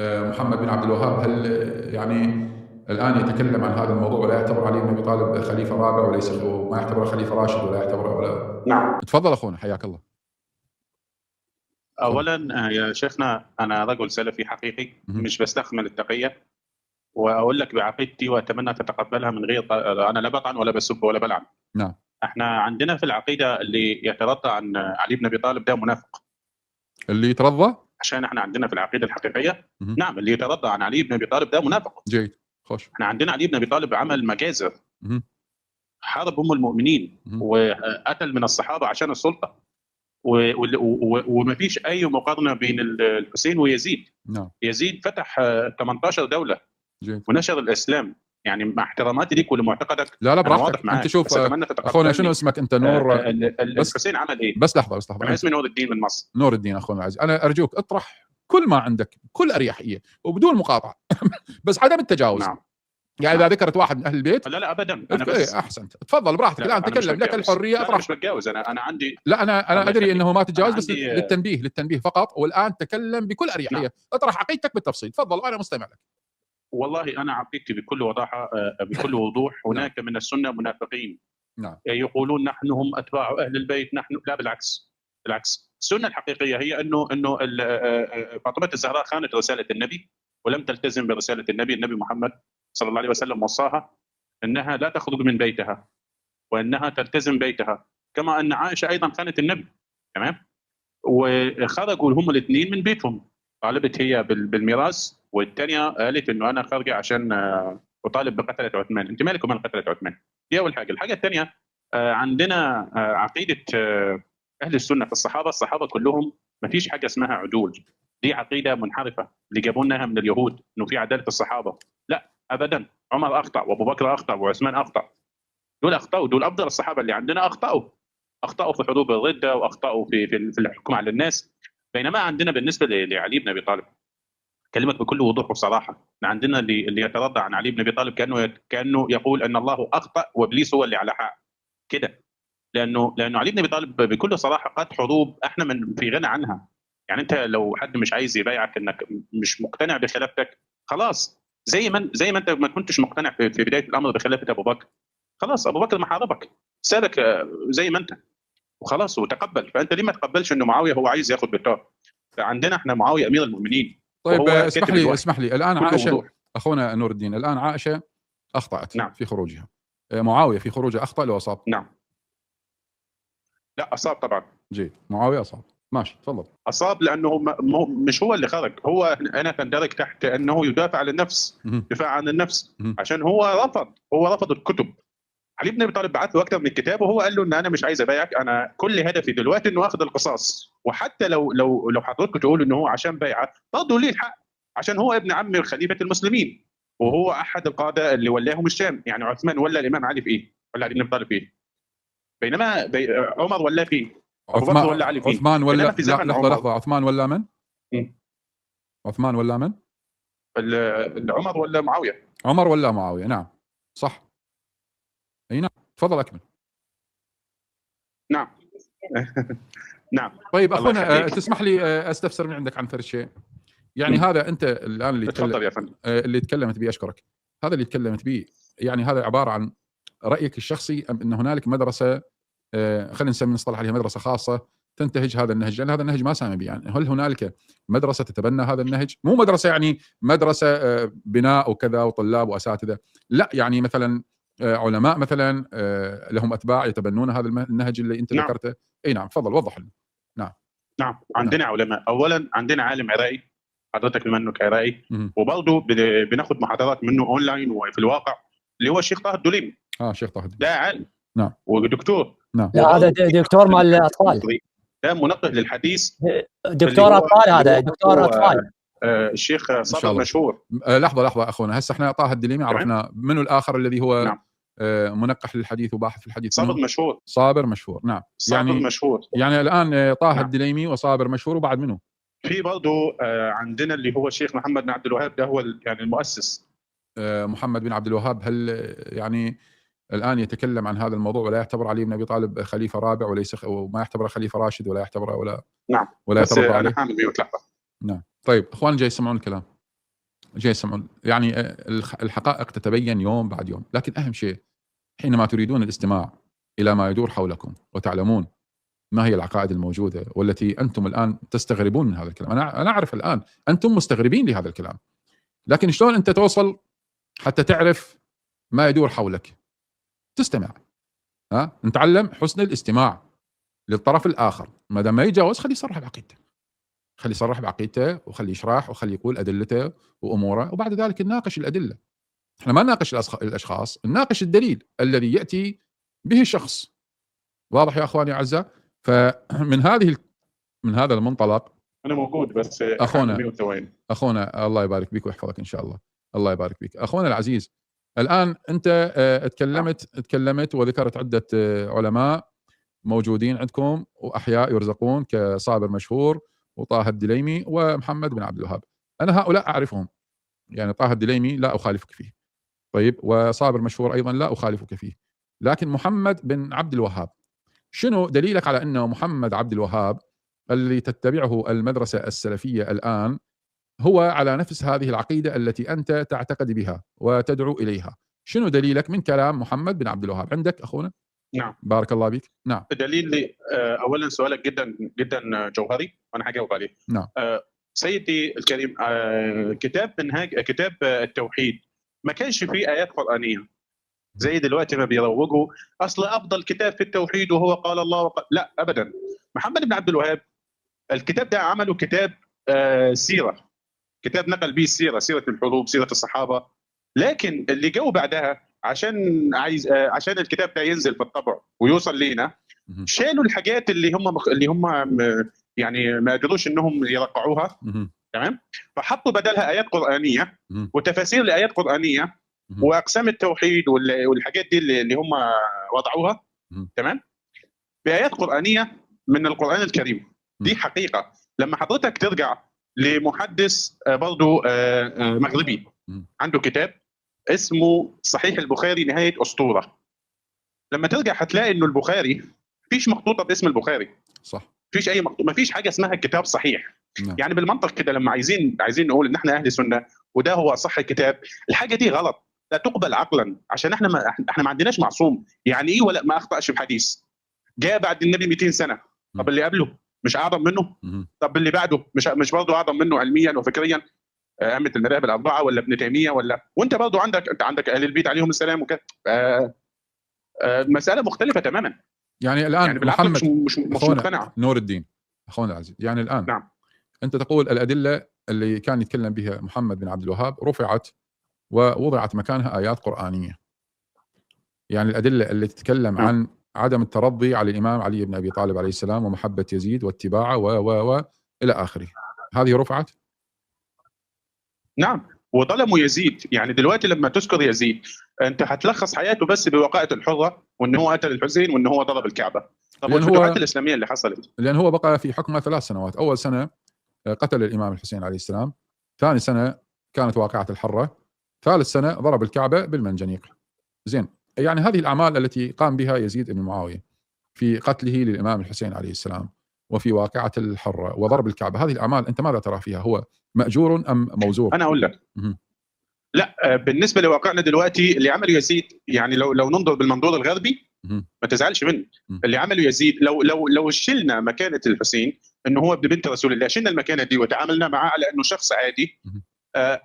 محمد بن عبد الوهاب هل يعني الآن يتكلم عن هذا الموضوع ولا يعتبر علي بن أبي طالب خليفة رابع وليس وما يعتبره خليفة راشد ولا يعتبره ولا؟ نعم. تفضل أخونا حياك الله. اولا يا شيخنا انا رجل سلفي حقيقي مش بستخدم التقيه، واقول لك بعقيدتي واتمنى تتقبلها من غير انا لا بطعن ولا بسب ولا بلعن. نعم. احنا عندنا في العقيده اللي يترضى عن علي بن ابي طالب ده منافق. اللي يترضى عشان احنا عندنا في العقيده الحقيقيه نعم اللي يترضى عن علي بن ابي طالب ده منافق. جيد خوش. احنا عندنا علي بن ابي طالب عمل مجازر، مهم. حارب ام المؤمنين وقتل من الصحابه عشان السلطه، ومفيش اي مقارنه بين الحسين ويزيد. نعم. يزيد فتح 18 دوله جيد. ونشر الاسلام. يعني مع احتراماتي ليك ولمعتقدك لا انا براحتك واضح معاك، انت شوف بس اتمنى تتقبلني. اخونا شنو اسمك انت؟ نور بس الحسين عمل ايه؟ بس لحظه انا اسمي نور الدين من مصر. نور الدين اخونا العزيز، انا ارجوك اطرح كل ما عندك بكل اريحيه وبدون مقاطعه بس عدم التجاوز. نعم. يعني اذا ذكرت واحد من اهل البيت لا ابدا انا بس احسنت تفضل براحتك الان تكلم لك الحريه اطرح. مش بتجاوز انا عندي. لا انا ادري انه ما تتجاوز بس للتنبيه فقط، والان تكلم بكل اريحيه. نعم. اطرح عقيدتك بالتفصيل تفضل وانا مستمع لك. والله انا عقيدتي بكل وضاحه بكل وضوح. هناك من السنه منافقين. نعم. يقولون نحن هم اتباع اهل البيت نحن. لا بالعكس السنه الحقيقيه هي انه فاطمه الزهراء خانت رساله النبي ولم تلتزم برساله النبي محمد صلى الله عليه وسلم. وصاها انها لا تخرج من بيتها وانها تلتزم بيتها، كما ان عائشه ايضا خانت النبي. تمام. وخرجوا هم الاثنين من بيتهم. طالبت هي بالميراث والثانيه قالت انه انا خارجه عشان اطالب بقتله عثمان. انت مالك ومال قتله عثمان؟ دي اول حاجه. الحاجه الثانيه عندنا عقيده اهل السنه في الصحابه كلهم ما فيش حاجه اسمها عدول. دي عقيده منحرفه اللي جابوا لنا من اليهود انه في عداله الصحابه. لا ابدا. عمر اخطا وابو بكر اخطا وعثمان اخطا. دول اخطاوا. دول افضل الصحابه اللي عندنا اخطاوا في حروب الرده واخطاوا في الحكم على الناس. بينما عندنا بالنسبه لعلي بن ابي طالب كلمك بكل وضوح وصراحه، عندنا اللي يترضى عن علي بن ابي طالب كانه يقول ان الله اخطا وابليس هو اللي على حق كده. لانه علي بن ابي طالب بكل صراحه قاد حروب احنا في غنى عنها. يعني انت لو حد مش عايز يبايعك انك مش مقتنع بخلافتك خلاص، زي ما انت ما كنتش مقتنع في بدايه الامر بخلافه ابو بكر، خلاص ابو بكر ما حاربك سابك زي ما انت وخلاص وتقبل. فانت ليه ما تقبلش انه معاويه هو عايز ياخد بالطار؟ عندنا احنا معاويه امير المؤمنين. طيب اسمح لي الان عائشه اخونا نور الدين، الان عائشه اخطات. نعم. في خروجها. معاويه في خروجه اخطا لو اصاب؟ نعم. لا اصاب طبعا. جيد. معاويه اصاب. ماشي تفضل. اصاب لانه مش هو اللي خرج. هو انا تندرج تحت انه يدافع عن النفس. دفاع عن النفس. عشان هو رفض الكتب. علي بن ابي طالب بعت له اكثر من كتاب وهو قال له ان انا مش عايز ابايعك، انا كل هدفي دلوقتي انه اخذ القصاص. وحتى لو حضرتك تقولوا انه هو عشان بيعه برضه ليه الحق، عشان هو ابن عم خليفه المسلمين وهو احد القاده اللي ولاهم الشام. يعني عثمان ولا الامام علي في ايه؟ ولا علي بن ابي طالب في ايه؟ بينما عمر ولا في ايه؟ عثمان ولا علي في عثمان ولا لحظه عثمان ولا من؟ عثمان ولا من؟ عمر ولا معاويه؟ عمر ولا معاويه. نعم صح. اي نعم تفضل اكمل. نعم. نعم. طيب اخونا تسمح لي استفسر من عندك عن فرد شيء. يعني هذا انت الان اللي تفضل يا فندم. اللي تكلمت به اشكرك. هذا اللي تكلمت به يعني هذا عباره عن رايك الشخصي ام ان هنالك مدرسه خلينا نسمي نصطلح عليها مدرسه خاصه تنتهج هذا النهج؟ لان هذا النهج ما سامي به. يعني هل هنالك مدرسه تتبنى هذا النهج؟ مو مدرسه يعني مدرسه بناء وكذا وطلاب واساتذه، لا يعني مثلا علماء مثلا لهم اتباع يتبنون هذا النهج اللي انت ذكرته. اي نعم تفضل وضح لنا. نعم عندنا علماء. اولا عندنا عالم عراقي حضرتك بما انك عراقي وبرضه بناخذ محاضرات منه اونلاين وفي الواقع اللي هو الشيخ طه الدليمي. الشيخ طه الدليمي ده عالم. نعم. ودكتور. نعم. لا هذا دكتور مال الاطفال. ده منقه للحديث. دكتور اطفال. هذا دكتور اطفال. الشيخ صابر مشهور. لحظه اخونا هسه احنا طه الدليمي عرفنا. منو الاخر الذي هو نعم. منقح للحديث وباحث في الحديث؟ صابر مشهور. نعم. صابر مشهور. يعني الان طه الدليمي وصابر مشهور وبعد منه في برضه عندنا اللي هو الشيخ محمد بن عبد الوهاب. ده هو يعني المؤسس. محمد بن عبد الوهاب هل يعني الان يتكلم عن هذا الموضوع ولا يعتبر علي بن ابي طالب خليفه رابع وليس وما يعتبره خليفه راشد ولا يعتبره ولا نعم ولا يترضى عليه؟ انا حامل 100 لحظه. نعم. طيب اخوان جاي يسمعون الكلام. جاي يسمعون يعني الحقائق تتبين يوم بعد يوم، لكن أهم شيء حينما تريدون الاستماع إلى ما يدور حولكم وتعلمون ما هي العقائد الموجودة والتي أنتم الآن تستغربون من هذا الكلام. أنا أعرف الآن أنتم مستغربين لهذا الكلام، لكن شلون أنت توصل حتى تعرف ما يدور حولك؟ تستمع، نتعلم حسن الاستماع للطرف الآخر. ما دام ما يجاوز خليه يصرح بعقيدته، خليه يصرح بعقيدته وخليه يشرح وخليه يقول أدلته وأموره، وبعد ذلك نناقش الأدلة. احنا ما نناقش الأشخاص، نناقش الدليل الذي يأتي به الشخص. واضح يا أخواني الأعزاء؟ فمن هذا المنطلق انا موجود بس أخونا الله يبارك بك ويحفظك إن شاء الله. الله يبارك بك أخونا العزيز. الآن أنت تكلمت وذكرت عدة علماء موجودين عندكم وأحياء يرزقون كصابر مشهور وطه الدليمي ومحمد بن عبد الوهاب. أنا هؤلاء أعرفهم، يعني طه الدليمي لا أخالفك فيه، طيب، وصابر مشهور أيضا لا أخالفك فيه، لكن محمد بن عبد الوهاب، شنو دليلك على أنه محمد عبد الوهاب الذي تتبعه المدرسة السلفية الآن هو على نفس هذه العقيدة التي أنت تعتقد بها وتدعو إليها؟ شنو دليلك من كلام محمد بن عبد الوهاب عندك أخونا؟ نعم، بارك الله بك. نعم، دليل أولا سؤالك جدا جدا جوهري وأنا هجاوب عليه. نعم. سيدي الكريم، كتاب التوحيد ما كانش فيه آيات قرآنية زي دلوقتي ما بيروجوا أصل أفضل كتاب في التوحيد وهو قال الله وقال. لا أبدا. محمد بن عبد الوهاب الكتاب ده عمله كتاب سيرة، كتاب نقل به السيرة، سيرة الحروب، سيرة الصحابة. لكن اللي جو بعدها عشان الكتاب ده ينزل في الطبع ويوصل لينا، شالوا الحاجات اللي هم يعني ما قدروش انهم يرقعوها، تمام، فحطوا بدلها ايات قرانيه وتفاسير لايات قرانيه واقسام التوحيد والحاجات دي اللي هم وضعوها، تمام، بايات قرانيه من القران الكريم. دي حقيقه. لما حضرتك ترجع لمحدث برضه مغربي عنده كتاب اسمه صحيح البخاري نهايه اسطوره، لما ترجع هتلاقي انه البخاري مفيش مخطوطه باسم البخاري، صح، مفيش اي مفيش حاجه اسمها كتاب صحيح. نعم. يعني بالمنطق كده لما عايزين نقول ان احنا اهل سنه وده هو اصح كتاب، الحاجه دي غلط، لا تقبل عقلا، عشان احنا ما عندناش معصوم. يعني ايه ولا ما اخطاش في حديث؟ جاء بعد النبي 200 سنه، طب اللي قبله مش اعظم منه؟ طب اللي بعده مش برضه اعظم منه علميا وفكريا؟ ائمه المذاهب الاربعه ولا ابن تيميه ولا، وانت برضه عندك اهل البيت عليهم السلام وكده. مساله مختلفه تماما. يعني الان يعني محمد مش مقتنع. نور الدين اخونا العزيز، يعني الان نعم. انت تقول الادله اللي كان يتكلم بها محمد بن عبد الوهاب رفعت ووضعت مكانها ايات قرانيه، يعني الادله اللي تتكلم عن عدم الترضي على الامام علي بن ابي طالب عليه السلام ومحبه يزيد واتباعه و الى اخره، هذه رفعت؟ نعم، وظلموا يزيد. يعني دلوقتي لما تذكر يزيد انت هتلخص حياته بس بوقائع الحره، وان هو قتل الحسين وان هو ضرب الكعبه. طب والفتوحات الاسلاميه اللي حصلت؟ لان هو بقى في حكمه 3 سنوات، اول سنه قتل الامام الحسين عليه السلام، ثاني سنه كانت واقعه الحره، ثالث سنه ضرب الكعبه بالمنجنيق. زين، يعني هذه الاعمال التي قام بها يزيد بن معاويه في قتله للامام الحسين عليه السلام وفي واقعه الحره وضرب الكعبه، هذه الاعمال انت ماذا ترى فيها؟ هو ماجور ام موزور؟ انا اقول لك لا، بالنسبه لواقعنا دلوقتي اللي عمله يزيد، يعني لو ننظر بالمنظور الغربي ما تزعلش منه. اللي عمله يزيد لو شلنا مكانه الحسين انه هو ابن بنت رسول الله، شلنا المكانه دي وتعاملنا معاه على انه شخص عادي،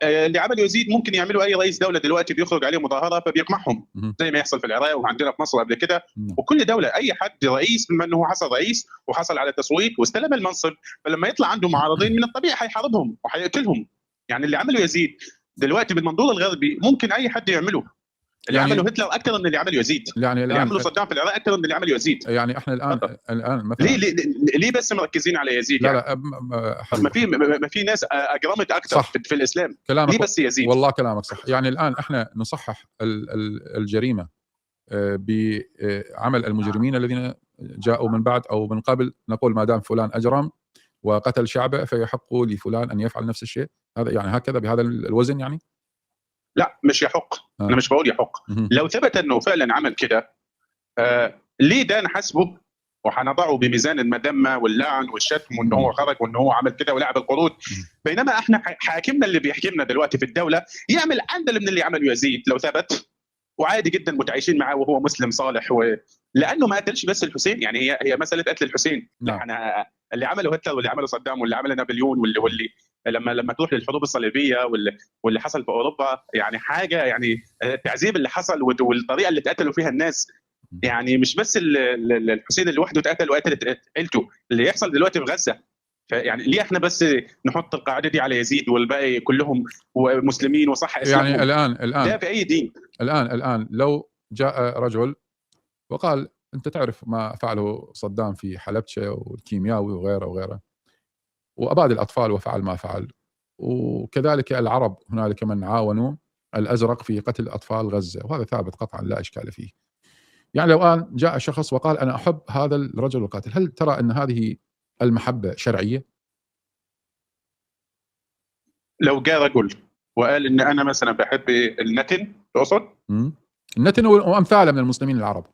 اللي عمله يزيد ممكن يعملوا اي رئيس دوله دلوقتي بيخرج عليه مظاهره فبيقمعهم زي ما يحصل في العراق وعندنا في مصر قبل كده. وكل دوله اي حد رئيس بما انه حصل رئيس وحصل على تصويت واستلم المنصب، فلما يطلع عنده معارضين من الطبيعي هيحاربهم وهيقتلهم. يعني اللي عمله يزيد دلوقتي بالمنظور الغربي ممكن اي حد يعمله. اللي يعني عمله هتلر اكثر من اللي عمله يزيد، يعني اللي عمله صدام في العراق اكثر من اللي عمله يزيد. يعني احنا الان مثلا ليه بس مركزين على يزيد؟ لا يعني ما في ناس اجرمت اكثر في الاسلام. ليه بس يزيد؟ والله كلامك صح. يعني الان احنا نصحح الجريمه بعمل المجرمين الذين جاءوا من بعد او من قبل، نقول ما دام فلان اجرم وقتل شعبه فيحق لفلان ان يفعل نفس الشيء. هذا يعني هكذا بهذا الوزن يعني؟ لا مش يحق. انا مش بقول يحق. لو ثبت انه فعلا عمل كده، ليه ده نحاسبه وحنضعه بميزان المذمه واللعن والشتم، وان هو خرج وان هو عمل كده ولعب القرود. بينما احنا حاكمنا اللي بيحكي لنا دلوقتي في الدوله يعمل اندل من اللي عمله يزيد لو ثبت، وعادي جدا متعايشين معاه وهو مسلم صالح، لانه ما قتلش بس الحسين. يعني هي مساله قتل الحسين، لا احنا اللي عمله هتلر واللي عمله صدام واللي عمله نابليون واللي لما تروح للحروب الصليبيه واللي حصل في اوروبا، يعني حاجه، يعني التعذيب اللي حصل والطريقه اللي اتقتلوا فيها الناس، يعني مش بس الحسين اللي وحده اتقتل وقتلت عيلته، اللي يحصل دلوقتي في غزه. فيعني ليه احنا بس نحط القاعده دي على يزيد والباقي كلهم مسلمين وصح اسلامهم؟ يعني الان ده في اي دين؟ الان لو جاء رجل وقال انت تعرف ما فعله صدام في حلبشة والكيمياوي وغيره وغيره، واباد الاطفال وفعل ما فعل، وكذلك العرب هنالك من عاونوا الازرق في قتل اطفال غزه، وهذا ثابت قطعا لا اشكال فيه. يعني لو الان جاء شخص وقال انا احب هذا الرجل القاتل، هل ترى ان هذه المحبه شرعيه؟ لو جاء رجل وقال ان انا مثلا بحب النتن، تقصد؟ النتن وامثاله من المسلمين العرب،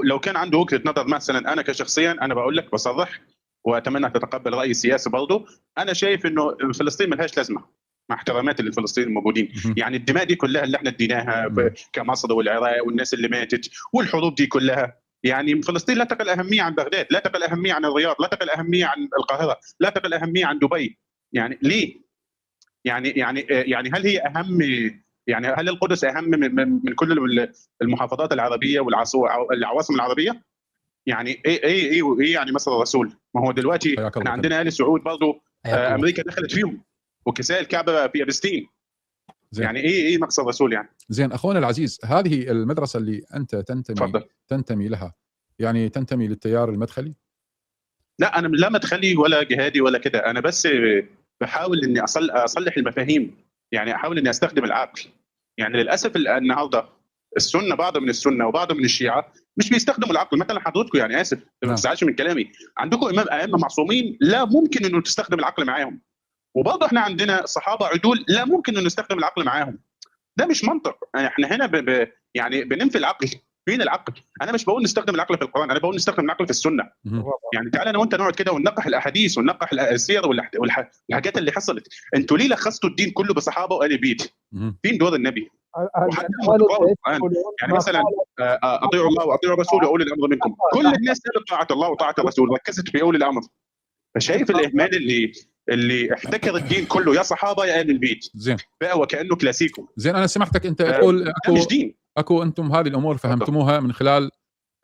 لو كان عنده وجهه نظر، مثلا انا كشخصيا انا بقول لك بصرح واتمنى ان تتقبل رايي السياسي برضه، انا شايف انه فلسطين ملهاش لازمه مع احتراماتي للفلسطينيين الموجودين. يعني الدماء دي كلها اللي احنا اديناها كمصر والعراق والناس اللي ماتت والحروب دي كلها، يعني فلسطين لا تقل اهميه عن بغداد، لا تقل اهميه عن الرياض، لا تقل اهميه عن القاهره، لا تقل اهميه عن دبي. يعني ليه؟ يعني هل هي اهم؟ يعني هل القدس اهم من كل المحافظات العربيه والعواصم العربيه؟ يعني ايه يعني مثلا الرسول؟ ما هو دلوقتي احنا عندنا ال سعود برضه، امريكا دخلت فيهم، وكساء الكعبه في فلسطين. يعني ايه مقصد الرسول يعني؟ زين اخونا العزيز، هذه المدرسه اللي انت تنتمي لها، يعني تنتمي للتيار المدخلي؟ لا، انا لا مدخلي ولا جهادي ولا كده، انا بس بحاول اني اصلح المفاهيم، يعني احاول اني استخدم العقل. يعني للاسف النهارده السنه، بعض من السنه وبعض من الشيعه مش بيستخدموا العقل. مثلا حضرتكم، يعني اسف ما تزعلش من كلامي، عندكم ائمه معصومين لا ممكن انه تستخدم العقل معاهم، وبرضه احنا عندنا صحابه عدول لا ممكن انه نستخدم العقل معاهم. ده مش منطق. احنا هنا يعني بننفي العقل. فين العقل؟ انا مش بقول نستخدم العقل في القران، انا بقول نستخدم العقل في السنه. يعني تعالى انا وانت نقعد كده وننقح الاحاديث وننقح السير والحاجات اللي حصلت. انتوا ليه لخصتوا الدين كله بصحابه وآل بيت؟ فين دور النبي؟ وحتى يعني مثلا اطيعوا الله واطيعوا الرسول واولي الامر منكم، كل الناس قالت طاعه الله وطاعه الرسول، ركزت في اولي الامر. فشايف الاهمال اللي احتكر الدين كله، يا صحابه يا اهل البيت. زين بقى وكانه كلاسيكو. زين انا سمعتك انت تقول اكو انتم هذه الامور فهمتموها من خلال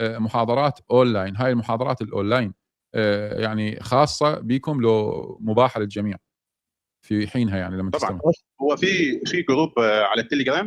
محاضرات اونلاين. هاي المحاضرات الاونلاين يعني خاصه بكم لو مباحه للجميع في حينها، يعني لما طبعا هو في جروب على التليجرام